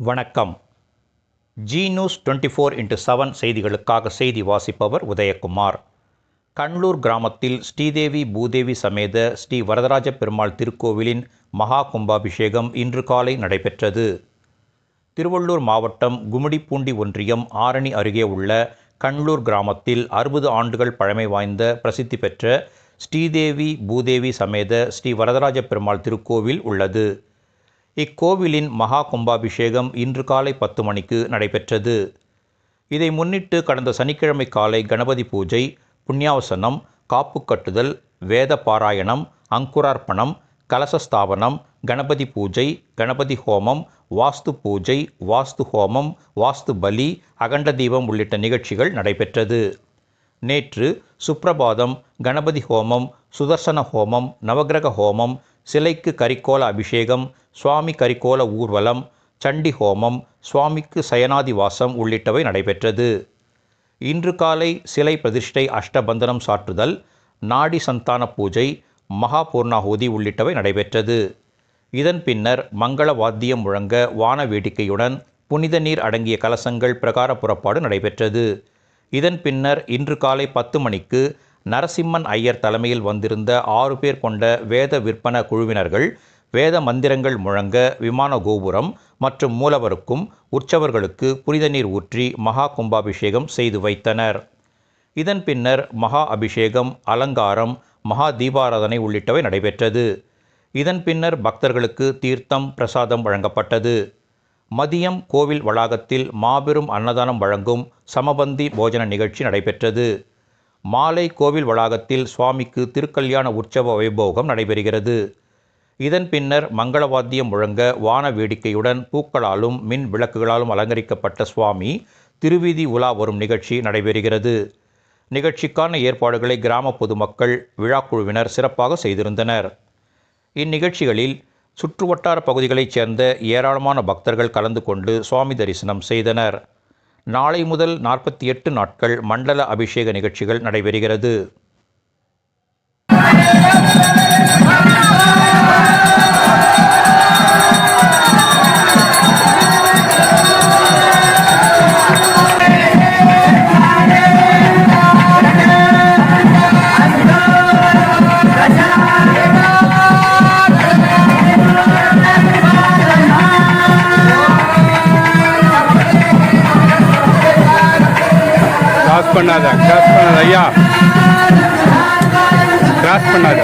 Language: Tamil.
வணக்கம். ஜி நியூஸ் 24x7 செய்திகளுக்காக செய்தி வாசிப்பவர் உதயகுமார். கண்லூர் கிராமத்தில் ஸ்ரீதேவி பூதேவி சமேத ஸ்ரீ வரதராஜ பெருமாள் திருக்கோவிலின் மகா கும்பாபிஷேகம் இன்று காலை நடைபெற்றது. திருவள்ளூர் மாவட்டம் கும்மிடிப்பூண்டி ஒன்றியம் ஆரணி அருகே உள்ள கண்லூர் கிராமத்தில் 60 ஆண்டுகள் பழமை வாய்ந்த பிரசித்தி பெற்ற ஸ்ரீதேவி பூதேவி சமேத ஸ்ரீ வரதராஜ பெருமாள் திருக்கோவில் உள்ளது. இக்கோவிலின் மகா கும்பாபிஷேகம் இன்று காலை 10 மணிக்கு நடைபெற்றது. இதை முன்னிட்டு கடந்த சனிக்கிழமை காலை கணபதி பூஜை, புண்ணியாவசனம், காப்பு கட்டுதல், வேத பாராயணம், அங்குரார்ப்பணம், கலசஸ்தாபனம், கணபதி பூஜை, கணபதி ஹோமம், வாஸ்து பூஜை, வாஸ்து ஹோமம், வாஸ்து பலி, அகண்ட தீபம் உள்ளிட்ட நிகழ்ச்சிகள் நடைபெற்றது. நேற்று சுப்ரபாதம், கணபதி ஹோமம், சுதர்சன ஹோமம், நவகிரக ஹோமம், சிலைக்கு கரிக்கோல அபிஷேகம், சுவாமி கரிக்கோல ஊர்வலம், சண்டி ஹோமம், சுவாமிக்கு சயனாதிவாசம் உள்ளிட்டவை நடைபெற்றது. இன்று காலை சிலை பிரதிஷ்டை, அஷ்டபந்தனம் சாற்றுதல், நாடி சந்தான பூஜை, மகா பூர்ணாஹூதி உள்ளிட்டவை நடைபெற்றது. இதன் பின்னர் மங்கள வாத்தியம் முழங்க வான வேடிக்கையுடன் புனித நீர் அடங்கிய கலசங்கள் பிரகார புறப்பாடு நடைபெற்றது. இதன் பின்னர் இன்று காலை 10 மணிக்கு நரசிம்மன் ஐயர் தலைமையில் வந்திருந்த 6 பேர் கொண்ட வேத விற்பன குழுவினர்கள் வேத மந்திரங்கள் முழங்க விமான கோபுரம் மற்றும் மூலவருக்கும் உற்சவர்களுக்கு புனித நீர் ஊற்றி மகா கும்பாபிஷேகம் செய்து வைத்தனர். இதன் பின்னர் மகா அபிஷேகம், அலங்காரம், மகா தீபாராதனை உள்ளிட்டவை நடைபெற்றது. இதன் பின்னர் பக்தர்களுக்கு தீர்த்தம், பிரசாதம் வழங்கப்பட்டது. மதியம் கோவில் வளாகத்தில் மாபெரும் அன்னதானம் வழங்கும் சமபந்தி போஜன நிகழ்ச்சி நடைபெற்றது. மாலை கோவில் வளாகத்தில் சுவாமிக்கு திருக்கல்யாண உற்சவ வைபோகம் நடைபெறுகிறது. இதன் பின்னர் மங்களவாத்தியம் முழங்க வான வேடிக்கையுடன் பூக்களாலும் மின் விளக்குகளாலும் அலங்கரிக்கப்பட்ட சுவாமி திருவீதி உலா வரும் நிகழ்ச்சி நடைபெறுகிறது. நிகழ்ச்சிக்கான ஏற்பாடுகளை கிராம பொதுமக்கள், விழாக்குழுவினர் சிறப்பாக செய்திருந்தனர். இந்நிகழ்ச்சிகளில் சுற்றுவட்டார பகுதிகளைச் சேர்ந்த ஏராளமான பக்தர்கள் கலந்து கொண்டு சுவாமி தரிசனம் செய்தனர். நாளை முதல் 48 நாட்கள் மண்டல அபிஷேக நிகழ்ச்சிகள் நடைபெறுகிறது. கிராஸ் பண்ணாத ஐயா, கிராஸ் பண்ணாத.